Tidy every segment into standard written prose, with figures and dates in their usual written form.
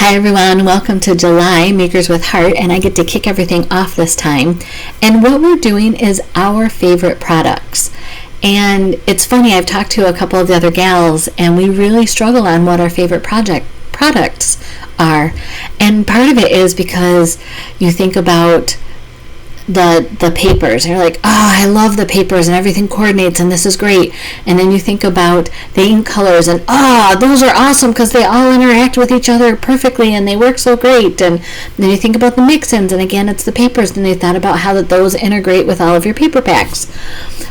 Hi everyone, welcome to July Makers with Heart, and I get to kick everything off this time. And what we're doing is our favorite products. And it's funny, I've talked to a couple of the other gals and we really struggle on what our favorite products are. And part of it is because you think about the papers, and you're like, oh, I love the papers and everything coordinates and this is great. And then you think about the ink colors and those are awesome because they all interact with each other perfectly and they work so great. And then you think about the mix-ins, and again it's the papers, and they thought about how those integrate with all of your paper packs.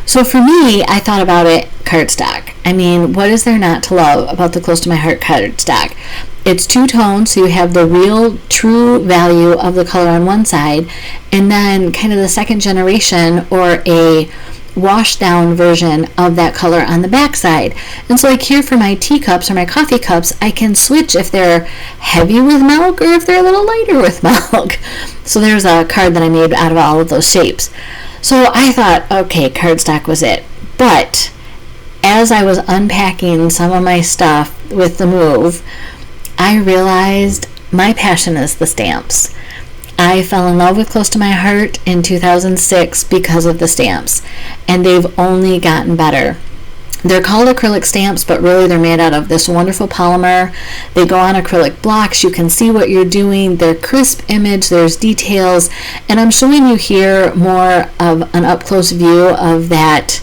So for me, I thought about it cardstock. I mean, what is there not to love about the Close to My Heart cardstock? It's two-tone, so you have the real, true value of the color on one side, and then kind of the second generation or a washed down version of that color on the back side. And so like here for my teacups or my coffee cups, I can switch if they're heavy with milk or if they're a little lighter with milk. So there's a card that I made out of all of those shapes. So I thought, okay, cardstock was it. But as I was unpacking some of my stuff with the move, I realized my passion is the stamps. I fell in love with Close to My Heart in 2006 because of the stamps, and they've only gotten better. They're called acrylic stamps, but really they're made out of this wonderful polymer. They go on acrylic blocks. You can see what you're doing. They're crisp image. There's details. And I'm showing you here more of an up-close view of that.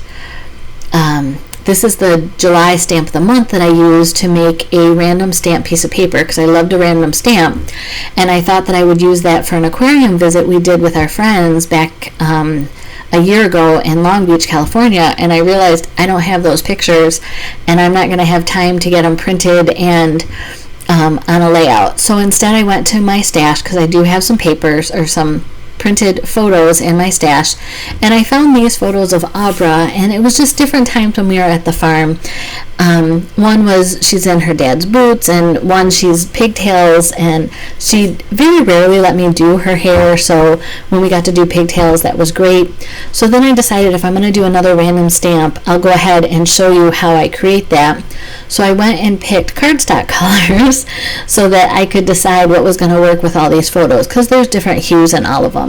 This is the July stamp of the month that I used to make a random stamp piece of paper because I loved a random stamp. And I thought that I would use that for an aquarium visit we did with our friends back a year ago in Long Beach, California, and I realized I don't have those pictures and I'm not going to have time to get them printed and on a layout. So instead I went to my stash because I do have some papers or some printed photos in my stash, and I found these photos of Abra, and it was just different times when we were at the farm. One was she's in her dad's boots, and one she's pigtails, and she very rarely let me do her hair, so when we got to do pigtails, that was great. So then I decided if I'm going to do another random stamp, I'll go ahead and show you how I create that. So I went and picked cardstock colors so that I could decide what was going to work with all these photos, because there's different hues in all of them.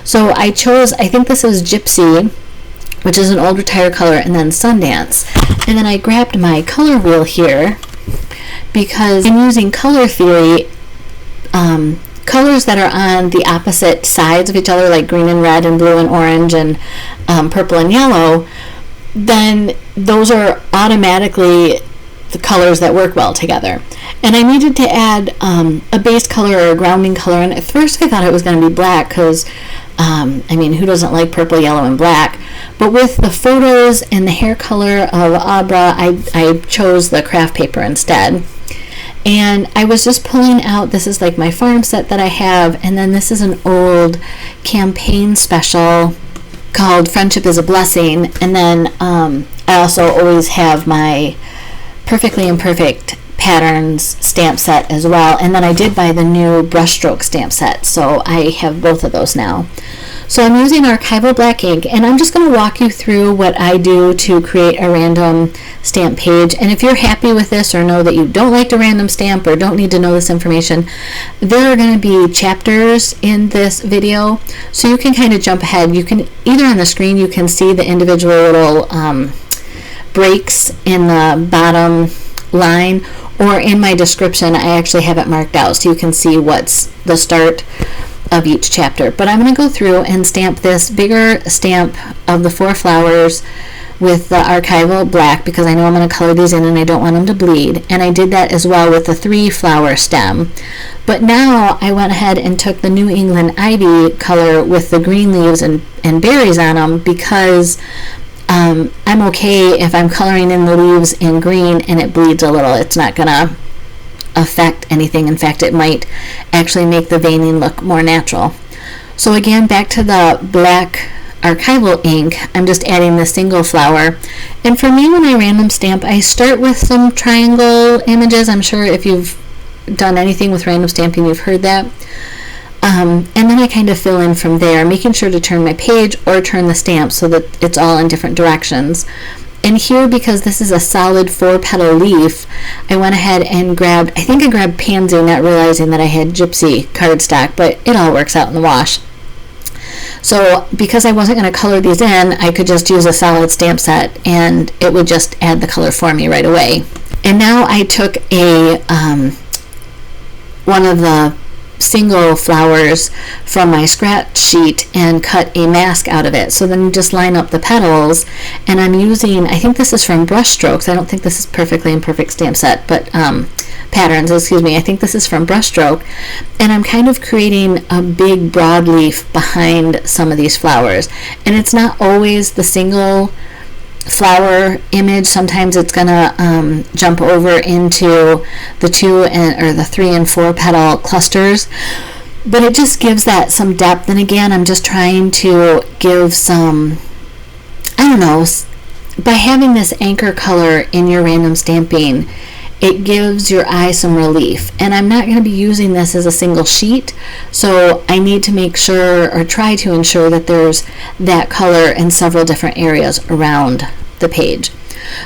So I chose, I think this is Gypsy, which is an old retired color, and then Sundance. And then I grabbed my color wheel here because I'm using color theory, colors that are on the opposite sides of each other, like green and red and blue and orange and purple and yellow, then those are automatically the colors that work well together. And I needed to add a base color or a grounding color, and at first I thought it was going to be black because I mean, who doesn't like purple, yellow, and black? But with the photos and the hair color of Abra, I chose the craft paper instead. And I was just pulling out, this is like my farm set that I have, and then this is an old campaign special called Friendship is a Blessing. And then I also always have my Perfectly Imperfect Patterns stamp set as well, and then I did buy the new brushstroke stamp set, so I have both of those now. So I'm using archival black ink, and I'm just going to walk you through what I do to create a random stamp page. And if you're happy with this or know that you don't like to random stamp or don't need to know this information, there are going to be chapters in this video, so you can kind of jump ahead. You can either on the screen you can see the individual little breaks in the bottom line, or in my description I actually have it marked out so you can see what's the start of each chapter. But I'm going to go through and stamp this bigger stamp of the 4 flowers with the archival black because I know I'm going to color these in and I don't want them to bleed, and I did that as well with the 3 flower stem. But now I went ahead and took the New England Ivy color with the green leaves and berries on them because I'm okay if I'm coloring in the leaves in green and it bleeds a little. It's not going to affect anything. In fact, it might actually make the veining look more natural. So again, back to the black archival ink, I'm just adding the single flower. And for me, when I random stamp, I start with some triangle images. I'm sure if you've done anything with random stamping, you've heard that. And then I kind of fill in from there, making sure to turn my page or turn the stamp so that it's all in different directions. And here, because this is a solid 4-petal leaf, I went ahead and grabbed, I think I grabbed Pansy, not realizing that I had Gypsy cardstock, but it all works out in the wash. So because I wasn't going to color these in, I could just use a solid stamp set and it would just add the color for me right away. And now I took a one of the single flowers from my scratch sheet and cut a mask out of it. So then you just line up the petals, and I'm using, I think this is from Brush Strokes. I don't think this is Perfectly Imperfect stamp set, but patterns, excuse me. I think this is from Brush Stroke, and I'm kind of creating a big broadleaf behind some of these flowers. And it's not always the single flower image. Sometimes it's gonna jump over into the 2 or the 3 and 4 petal clusters, but it just gives that some depth. And again, I'm just trying to give some, I don't know, by having this anchor color in your random stamping, it gives your eye some relief. And I'm not going to be using this as a single sheet, so I need to make sure, or try to ensure, that there's that color in several different areas around the page.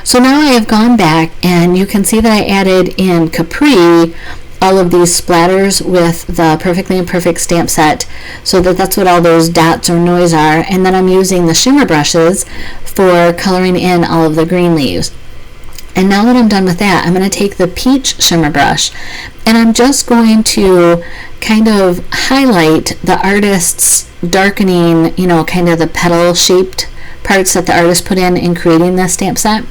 So now I have gone back, and you can see that I added in Capri all of these splatters with the Perfectly Imperfect stamp set, so that's what all those dots or noise are. And then I'm using the shimmer brushes for coloring in all of the green leaves. And now that I'm done with that, I'm going to take the peach shimmer brush, and I'm just going to kind of highlight the artist's darkening, you know, kind of the petal shaped parts that the artist put in creating this stamp set.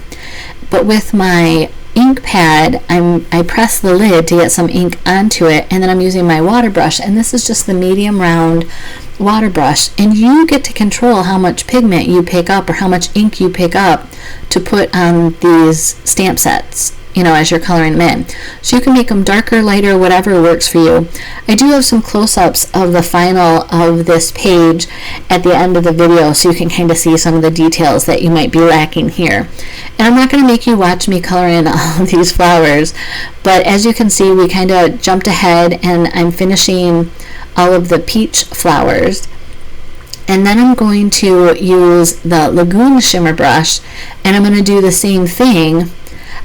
But with my ink pad, I press the lid to get some ink onto it, and then I'm using my water brush, and this is just the medium round water brush, and you get to control how much pigment you pick up or how much ink you pick up to put on these stamp sets, you know, as you're coloring them in. So you can make them darker, lighter, whatever works for you. I do have some close-ups of the final of this page at the end of the video, so you can kind of see some of the details that you might be lacking here. And I'm not going to make you watch me color in all of these flowers, but as you can see, we kind of jumped ahead, and I'm finishing all of the peach flowers. And then I'm going to use the Lagoon shimmer brush, and I'm going to do the same thing,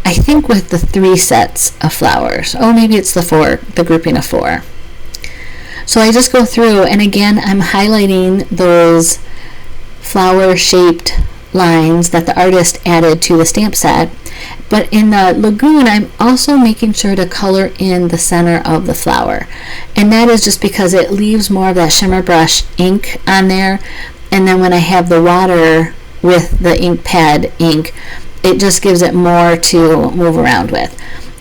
I think, with the 3 sets of flowers. Oh, maybe it's the 4, the grouping of 4. So I just go through, and again, I'm highlighting those flower shaped lines that the artist added to the stamp set. But in the Lagoon, I'm also making sure to color in the center of the flower. And that is just because it leaves more of that shimmer brush ink on there. And then when I have the water with the ink pad ink, it just gives it more to move around with.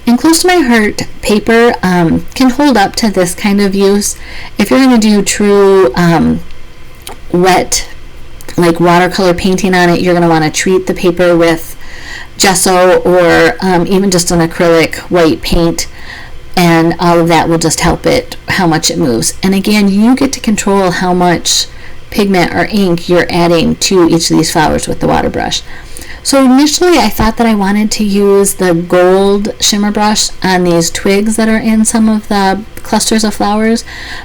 And Close to My Heart paper can hold up to this kind of use. If you're going to do true wet, like watercolor painting on it, you're going to want to treat the paper with gesso or even just an acrylic white paint, and all of that will just help it, how much it moves. And again, you get to control how much pigment or ink you're adding to each of these flowers with the water brush. So initially I thought that I wanted to use the gold shimmer brush on these twigs that are in some of the clusters of flowers,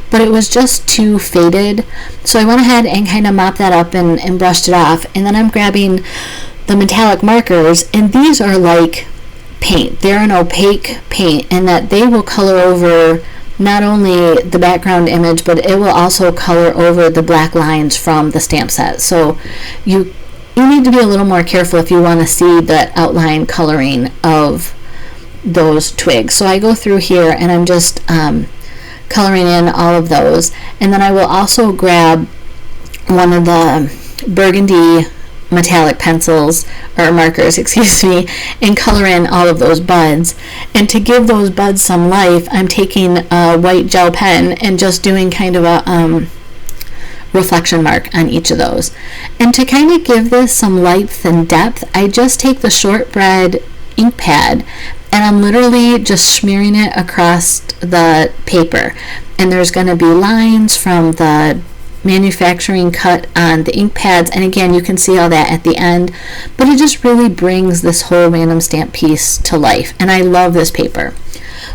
but it was just too faded. So I went ahead and kind of mopped that up and brushed it off. And then I'm grabbing the metallic markers, and these are like paint. They're an opaque paint, and that they will color over not only the background image, but it will also color over the black lines from the stamp set. So you need to be a little more careful if you want to see that outline coloring of those twigs. So I go through here, and I'm just coloring in all of those. And then I will also grab one of the burgundy metallic pencils, or markers, excuse me, and color in all of those buds. And to give those buds some life, I'm taking a white gel pen and just doing kind of a reflection mark on each of those. And to kind of give this some life and depth, I just take the shortbread ink pad, and I'm literally just smearing it across the paper. And there's going to be lines from the manufacturing cut on the ink pads, and again, you can see all that at the end, but it just really brings this whole random stamp piece to life, and I love this paper.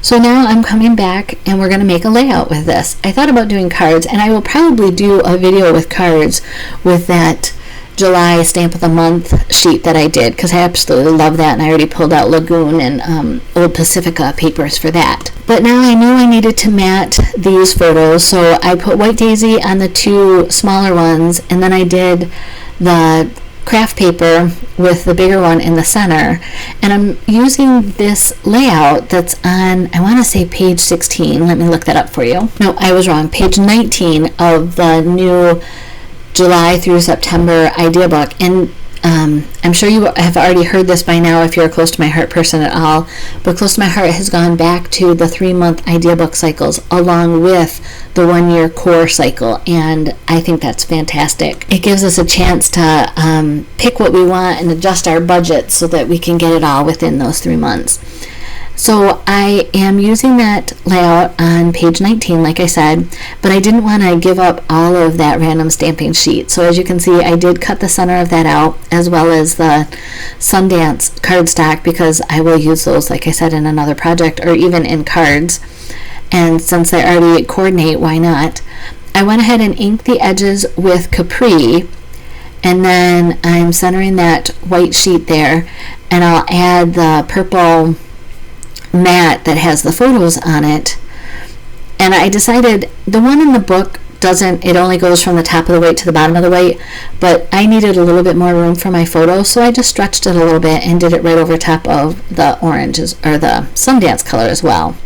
So now I'm coming back, and we're going to make a layout with this. I thought about doing cards, and I will probably do a video with cards with that July stamp of the month sheet that I did, because I absolutely love that, and I already pulled out Lagoon and Old Pacifica papers for that. But now I knew I needed to mat these photos, so I put White Daisy on the two smaller ones, and then I did the craft paper with the bigger one in the center. And I'm using this layout that's on, I want to say page 16. Let me look that up for you. No, I was wrong. Page 19 of the new July through September idea book. And I'm sure you have already heard this by now if you're a Close to My Heart person at all, but Close to My Heart has gone back to the 3-month idea book cycles along with the 1-year core cycle, and I think that's fantastic. It gives us a chance to pick what we want and adjust our budget so that we can get it all within those 3 months. So I am using that layout on page 19, like I said, but I didn't want to give up all of that random stamping sheet. So as you can see, I did cut the center of that out, as well as the Sundance cardstock, because I will use those, like I said, in another project or even in cards. And since they already coordinate, why not? I went ahead and inked the edges with Capri, and then I'm centering that white sheet there, and I'll add the purple mat that has the photos on it. And I decided the one in the book doesn't, it only goes from the top of the weight to the bottom of the weight, but I needed a little bit more room for my photo, so I just stretched it a little bit and did it right over top of the oranges, or the Sundance color as well.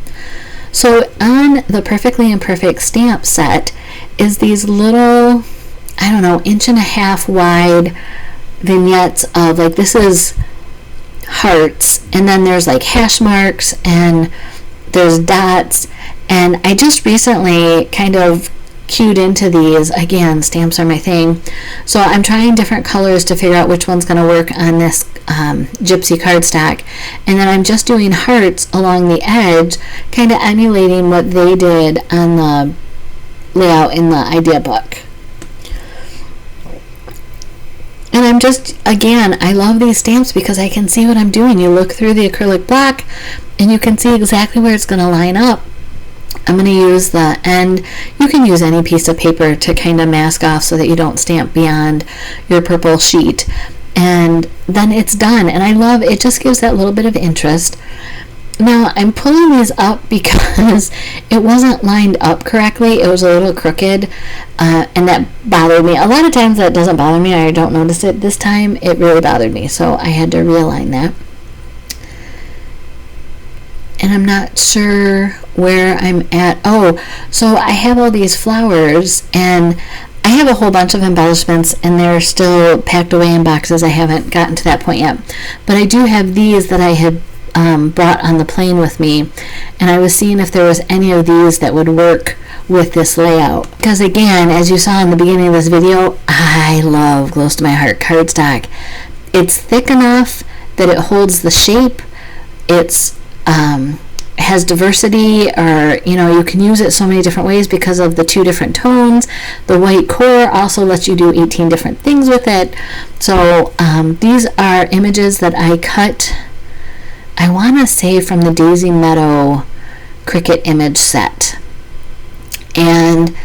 So on the Perfectly Imperfect stamp set is these little, I don't know, 1.5 inch wide vignettes of, like, this is hearts, and then there's like hash marks, and there's dots, and I just recently kind of cued into these. Again, stamps are my thing, so I'm trying different colors to figure out which one's going to work on this gypsy cardstock, and then I'm just doing hearts along the edge, kind of emulating what they did on the layout in the idea book. And I'm just, again, I love these stamps because I can see what I'm doing. You look through the acrylic block and you can see exactly where it's going to line up. I'm going to use the end. You can use any piece of paper to kind of mask off so that you don't stamp beyond your purple sheet. And then it's done. And I love, it just gives that little bit of interest. Now I'm pulling these up because it wasn't lined up correctly. It was a little crooked, and that bothered me. A lot of times that doesn't bother me. I don't notice it. This time it really bothered me, so I had to realign that. And I'm not sure where I'm at. Oh, so I have all these flowers, and I have a whole bunch of embellishments, and they're still packed away in boxes. I haven't gotten to that point yet. But I do have these that I had brought on the plane with me, and I was seeing if there was any of these that would work with this layout, because again, as you saw in the beginning of this video, I love Close to My Heart cardstock. It's thick enough that it holds the shape. It's has diversity, or you can use it so many different ways because of the 2 different tones. The white core also lets you do 18 different things with it. So these are images that I cut, I want to say, from the Daisy Meadow Cricut image set. And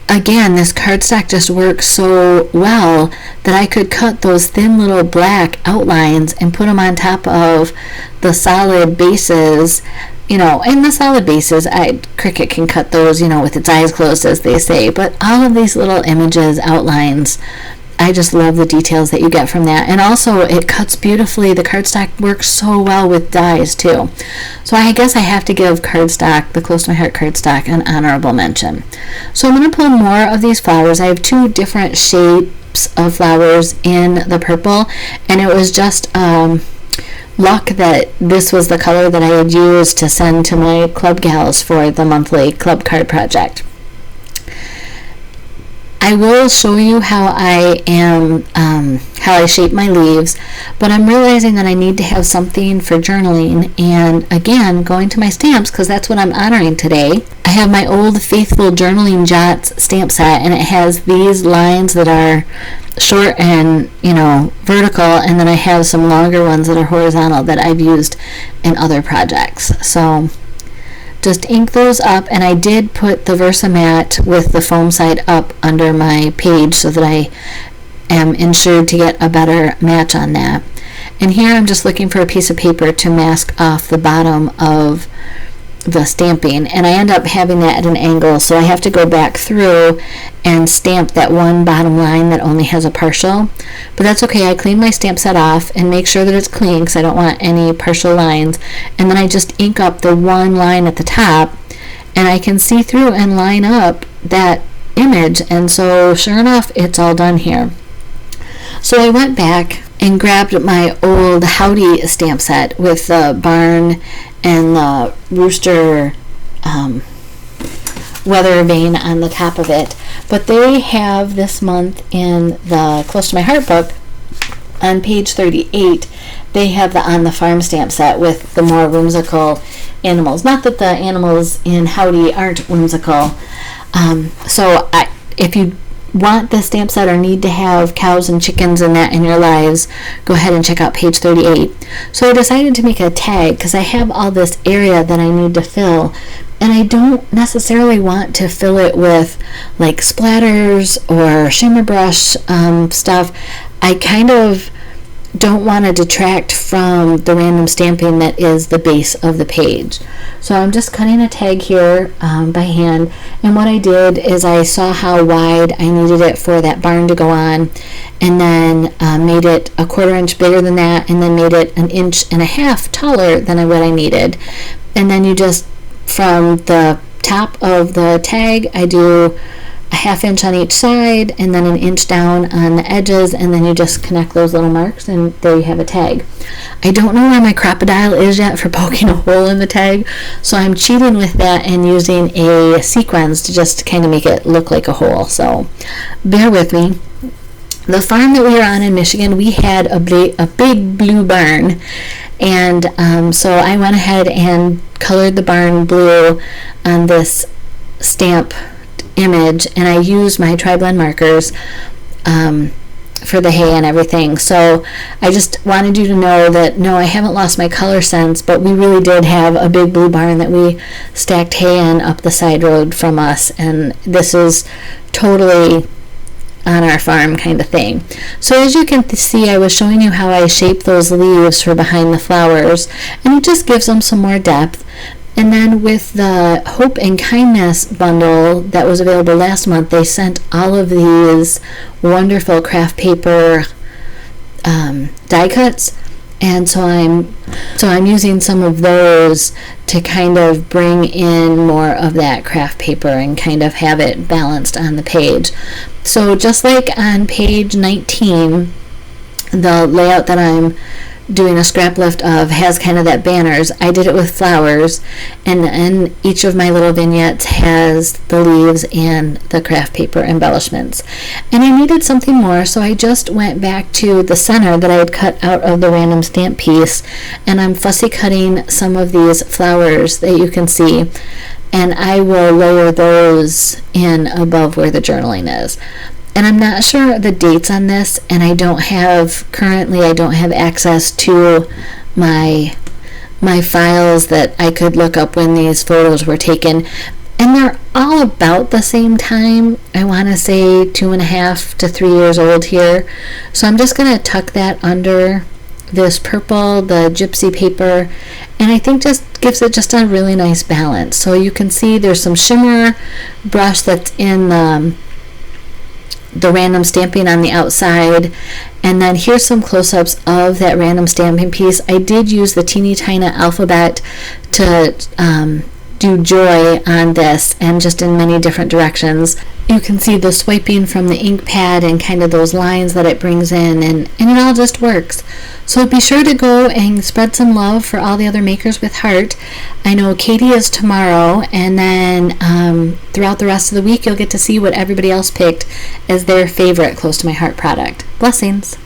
again, this cardstock just works so well that I could cut those thin little black outlines and put them on top of the solid bases. And the solid bases, Cricut can cut those, with its eyes closed, as they say. But all of these little images, outlines, I just love the details that you get from that. And also, it cuts beautifully. The cardstock works so well with dies too. So I guess I have to give cardstock, the Close to My Heart cardstock, an honorable mention. So I'm going to pull more of these flowers. I have 2 different shapes of flowers in the purple, and it was just luck that this was the color that I had used to send to my club gals for the monthly club card project. I will show you how I shape my leaves, but I'm realizing that I need to have something for journaling, and again, going to my stamps, because that's what I'm honoring today. I have my old Faithful Journaling Jots stamp set, and it has these lines that are short and vertical, and then I have some longer ones that are horizontal that I've used in other projects. So just ink those up, and I did put the Versamat with the foam side up under my page so that I am insured to get a better match on that. And here I'm just looking for a piece of paper to mask off the bottom of the stamping, and I end up having that at an angle, so I have to go back through and stamp that one bottom line that only has a partial. But that's okay. I clean my stamp set off and make sure that it's clean because I don't want any partial lines, and then I just ink up the one line at the top, and I can see through and line up that image, and so sure enough, it's all done here. So I went back and grabbed my old Howdy stamp set with the barn and the rooster weather vane on the top of it. But they have this month in the Close to My Heart book, on page 38, they have the On the Farm stamp set with the more whimsical animals. Not that the animals in Howdy aren't whimsical. If you want the stamp set or need to have cows and chickens and that in your lives, go ahead and check out page 38. So I decided to make a tag because I have all this area that I need to fill, and I don't necessarily want to fill it with like splatters or shimmer brush stuff. I kind of don't want to detract from the random stamping that is the base of the page. So I'm just cutting a tag here by hand, and what I did is I saw how wide I needed it for that barn to go on, and then made it a 1/4 inch bigger than that, and then made it 1.5 inches taller than what I needed. And then you just, from the top of the tag, I do a 1/2 inch on each side and then 1 inch down on the edges, and then you just connect those little marks and there you have a tag. I don't know where my crocodile is yet for poking a hole in the tag, so I'm cheating with that and using a sequence to just kind of make it look like a hole, so bear with me. The farm that we were on in Michigan, we had a big blue barn, and so I went ahead and colored the barn blue on this stamp image, and I used my tri-blend markers for the hay and everything. So I just wanted you to know that no, I haven't lost my color sense, but we really did have a big blue barn that we stacked hay in up the side road from us, and this is totally on our farm kind of thing. So as you can see, I was showing you how I shape those leaves for behind the flowers, and it just gives them some more depth. And then with the Hope and Kindness bundle that was available last month, they sent all of these wonderful craft paper die cuts, and so I'm using some of those to kind of bring in more of that craft paper and kind of have it balanced on the page. So just like on page 19, the layout that I'm doing a scrap lift of has kind of that banners. I did it with flowers, and each of my little vignettes has the leaves and the craft paper embellishments. And I needed something more, so I just went back to the center that I had cut out of the random stamp piece, and I'm fussy cutting some of these flowers that you can see, and I will lower those in above where the journaling is. And I'm not sure the dates on this, and I don't have access to my files that I could look up when these photos were taken. And they're all about the same time. I want to say 2.5 to 3 years old here. So I'm just going to tuck that under this purple, the gypsy paper, and I think just gives it just a really nice balance. So you can see there's some shimmer brush that's in the random stamping on the outside, and then here's some close-ups of that random stamping piece. I did use the teeny tiny alphabet to do joy on this, and just in many different directions. You can see the swiping from the ink pad and kind of those lines that it brings in, and it all just works. So be sure to go and spread some love for all the other makers with heart. I know Katie is tomorrow, and then throughout the rest of the week you'll get to see what everybody else picked as their favorite Close to My Heart product. Blessings.